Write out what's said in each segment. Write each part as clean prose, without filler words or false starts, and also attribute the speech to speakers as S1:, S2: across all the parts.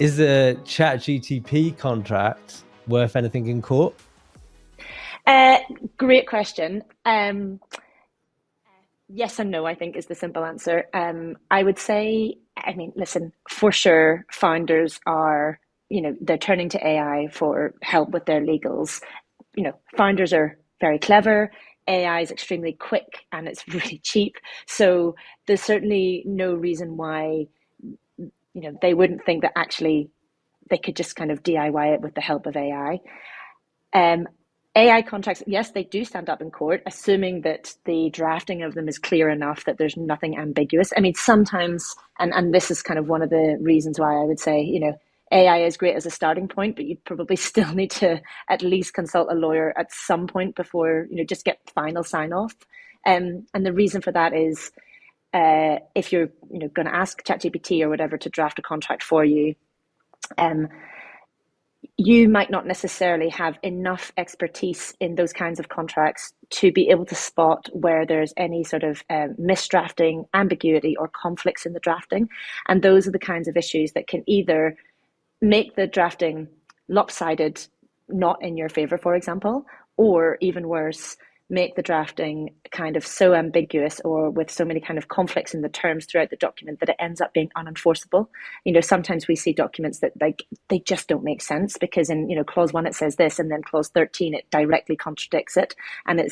S1: Is the ChatGPT contract worth anything in court?
S2: Great question. Yes and no, I think is the simple answer. I would say, I mean, listen, for sure, founders are, they're turning to AI for help with their legals. Founders are very clever. AI is extremely quick and it's really cheap. So there's certainly no reason why, they wouldn't think that actually they could just kind of DIY it with the help of AI. AI contracts, yes, they do stand up in court, assuming that the drafting of them is clear enough that there's nothing ambiguous. I mean, sometimes, and this is kind of one of the reasons why I would say, AI is great as a starting point, but you probably still need to at least consult a lawyer at some point before, just get final sign off. And the reason for that is if you're, going to ask ChatGPT or whatever to draft a contract for you, you might not necessarily have enough expertise in those kinds of contracts to be able to spot where there's any sort of misdrafting, ambiguity, or conflicts in the drafting. And those are the kinds of issues that can either make the drafting lopsided, not in your favor, for example, or even worse, make the drafting kind of so ambiguous or with so many kind of conflicts in the terms throughout the document that it ends up being unenforceable. Sometimes we see documents that they just don't make sense because in clause 1 it says this and then clause 13 it directly contradicts it, and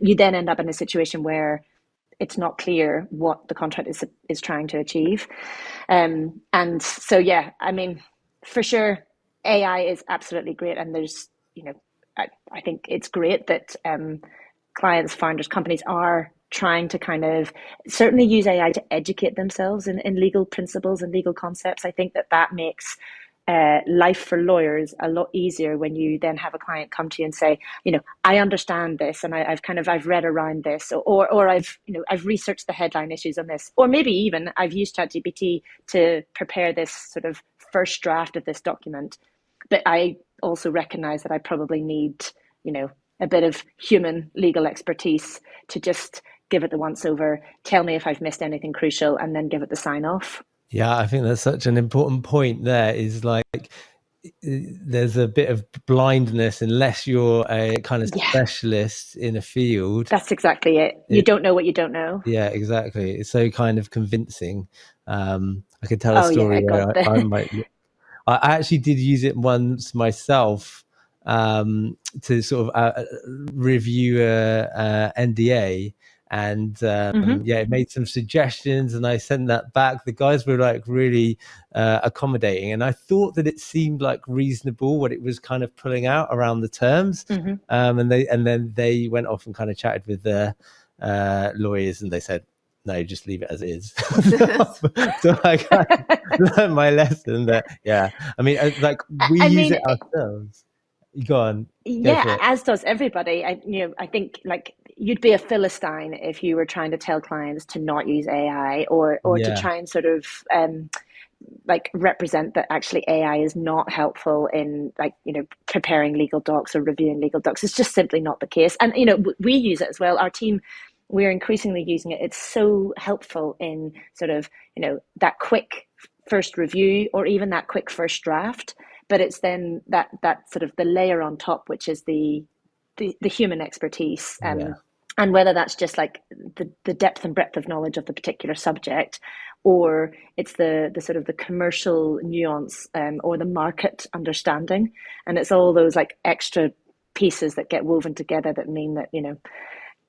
S2: you then end up in a situation where it's not clear what the contract is trying to achieve. And so yeah, I mean, for sure, AI is absolutely great, and there's I think it's great that clients, founders, companies are trying to kind of certainly use AI to educate themselves in legal principles and legal concepts. I think that makes life for lawyers a lot easier when you then have a client come to you and say, I understand this and I've read around this, or I've researched the headline issues on this, or maybe even I've used ChatGPT to prepare this sort of first draft of this document. But I also recognize that I probably need, a bit of human legal expertise to just give it the once over, tell me if I've missed anything crucial, and then give it the sign off.
S1: Yeah, I think that's such an important point there, is like there's a bit of blindness unless you're a kind of specialist in a field.
S2: That's exactly it. You don't know what you don't know.
S1: Yeah, exactly. It's so kind of convincing. I could tell a story where I actually did use it once myself to sort of review a NDA, and it made some suggestions, and I sent that back. The guys were like really accommodating, and I thought that it seemed like reasonable what it was kind of pulling out around the terms. And then they went off and kind of chatted with the lawyers, and they said, no, just leave it as it is. So I learned my lesson that, I mean, like we use it ourselves. Go on.
S2: Yeah, as does everybody. I think like you'd be a Philistine if you were trying to tell clients to not use AI or to try and sort of like represent that actually AI is not helpful in preparing legal docs or reviewing legal docs. It's just simply not the case. And we use it as well. Our team, we're increasingly using it. It's so helpful in sort of, that quick first review or even that quick first draft. But it's then that sort of the layer on top, which is the human expertise. And whether that's just like the depth and breadth of knowledge of the particular subject, or it's the sort of the commercial nuance or the market understanding. And it's all those like extra pieces that get woven together that mean that,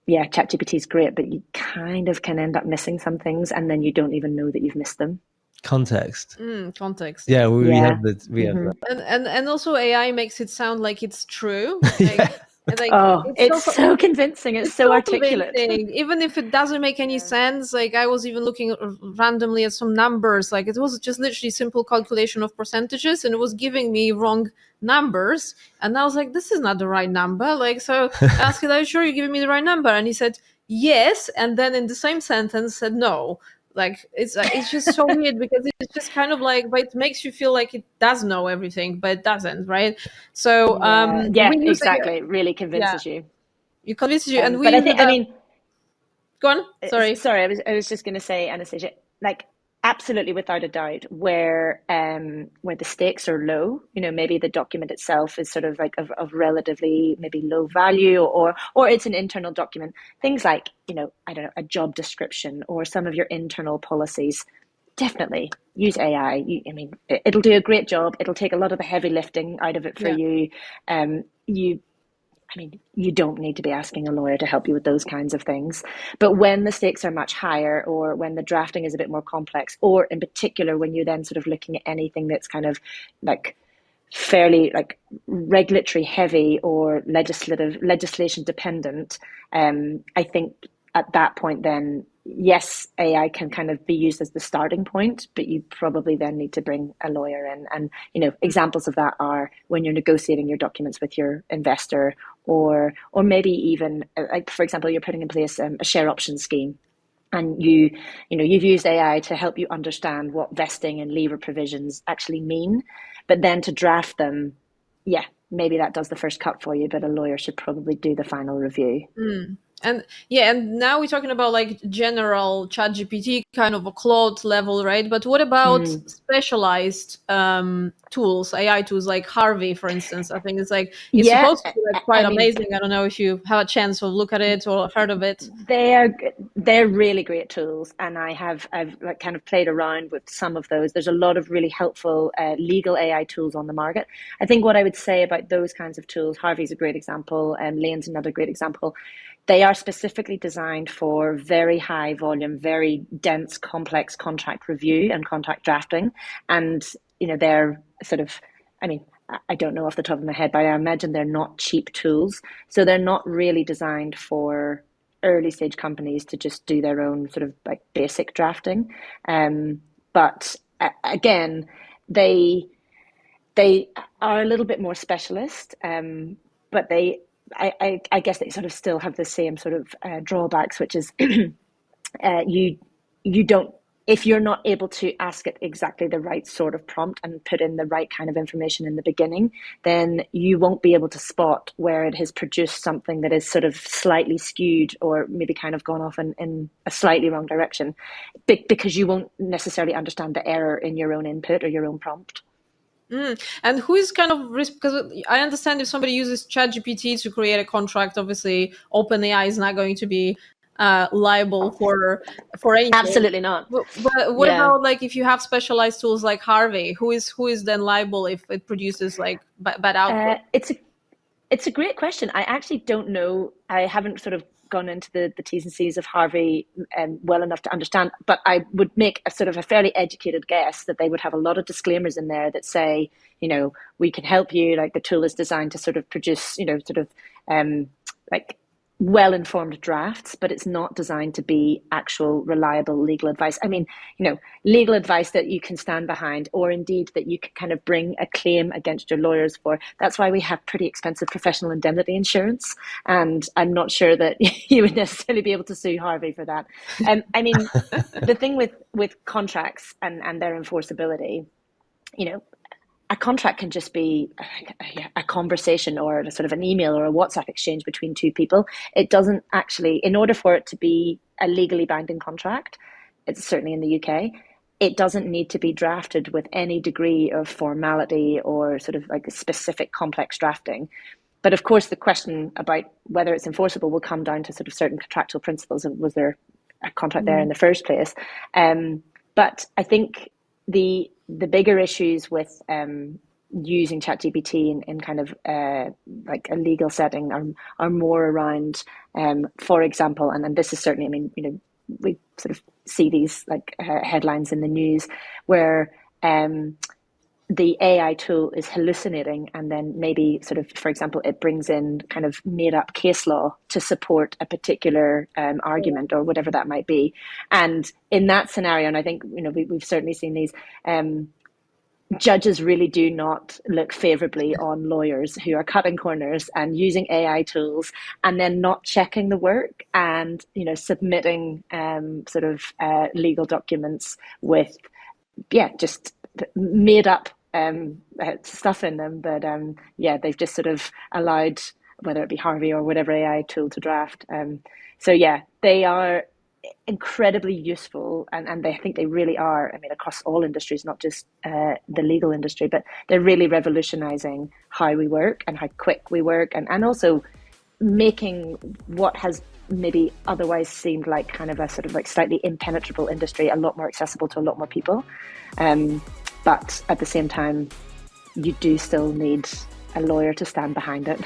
S2: ChatGPT is great, but you kind of can end up missing some things and then you don't even know that you've missed them.
S1: Context.
S3: Context.
S1: Yeah, we have that. Have that.
S3: And also AI makes it sound like it's true.
S2: It's so convincing. It's so articulate.
S3: Even if it doesn't make any sense. Like I was even looking randomly at some numbers. Like it was just literally simple calculation of percentages, and it was giving me wrong numbers. And I was like, this is not the right number. Like, so I asked him, are you sure you're giving me the right number? And he said, yes. And then in the same sentence said no. Like it's just so weird because it's just kind of like, but it makes you feel like it does know everything, but it doesn't, right? So
S2: exactly. It really convinces you.
S3: It convinces you,
S2: and I mean,
S3: go on. Sorry.
S2: I was just going to say, Anastasija, like absolutely, without a doubt, where the stakes are low, maybe the document itself is sort of like of relatively maybe low value, or it's an internal document. Things like, I don't know, a job description or some of your internal policies. Definitely use AI. I mean, it'll do a great job. It'll take a lot of the heavy lifting out of it for you. You don't need to be asking a lawyer to help you with those kinds of things. But when the stakes are much higher, or when the drafting is a bit more complex, or in particular, when you're then sort of looking at anything that's kind of like fairly like regulatory heavy or legislation dependent, I think at that point, then yes, AI can kind of be used as the starting point, but you probably then need to bring a lawyer in. And examples of that are when you're negotiating your documents with your investor, or maybe even like, for example, you're putting in place a share option scheme, and you've used AI to help you understand what vesting and leaver provisions actually mean, but then to draft them, maybe that does the first cut for you, but a lawyer should probably do the final review.
S3: And now we're talking about like general ChatGPT, kind of a Claude level, right? But what about specialized tools, AI tools like Harvey, for instance? I think it's supposed to be like quite amazing. I don't know if you have a chance to look at it or heard of it.
S2: They're really great tools, and I've like kind of played around with some of those. There's a lot of really helpful legal AI tools on the market. I think what I would say about those kinds of tools, Harvey's a great example, and Lane's another great example. They are specifically designed for very high volume, very dense, complex contract review and contract drafting. And, they're sort of, I mean, I don't know off the top of my head, but I imagine they're not cheap tools. So they're not really designed for early stage companies to just do their own sort of like basic drafting. But again, they are a little bit more specialist, but I guess they sort of still have the same sort of drawbacks, which is you don't, if you're not able to ask it exactly the right sort of prompt and put in the right kind of information in the beginning, then you won't be able to spot where it has produced something that is sort of slightly skewed or maybe kind of gone off in a slightly wrong direction, because you won't necessarily understand the error in your own input or your own prompt.
S3: And who is kind of because I understand if somebody uses ChatGPT to create a contract, obviously OpenAI is not going to be liable for anything.
S2: Absolutely not.
S3: But what about like if you have specialized tools like Harvey, who is then liable if it produces like bad output?
S2: It's a great question. I actually don't know. I haven't sort of gone into the T's and C's of Harvey well enough to understand, but I would make a sort of a fairly educated guess that they would have a lot of disclaimers in there that say, we can help you. Like the tool is designed to sort of produce, like well-informed drafts, but it's not designed to be actual reliable legal advice. I mean, legal advice that you can stand behind, or indeed that you can kind of bring a claim against your lawyers for. That's why we have pretty expensive professional indemnity insurance. And I'm not sure that you would necessarily be able to sue Harvey for that. I mean, the thing with contracts and their enforceability, a contract can just be a conversation or a sort of an email or a WhatsApp exchange between two people. It doesn't actually, in order for it to be a legally binding contract, it's certainly in the UK, it doesn't need to be drafted with any degree of formality or sort of like a specific complex drafting. But of course, the question about whether it's enforceable will come down to sort of certain contractual principles. Was there a contract there in the first place? But I think the bigger issues with using ChatGPT in kind of like a legal setting are more around, for example, and this is certainly, I mean, we sort of see these like headlines in the news where the AI tool is hallucinating, and then maybe sort of, for example, it brings in kind of made up case law to support a particular argument or whatever that might be. And in that scenario, and I think, we've certainly seen these, judges really do not look favorably on lawyers who are cutting corners and using AI tools and then not checking the work and, submitting sort of legal documents with, just made up stuff in them. But they've just sort of allowed, whether it be Harvey or whatever AI tool, to draft. So they are, incredibly useful, and I think they really are, I mean, across all industries, not just the legal industry, but they're really revolutionizing how we work and how quick we work, and also making what has maybe otherwise seemed like kind of a sort of like slightly impenetrable industry a lot more accessible to a lot more people. But at the same time, you do still need a lawyer to stand behind it.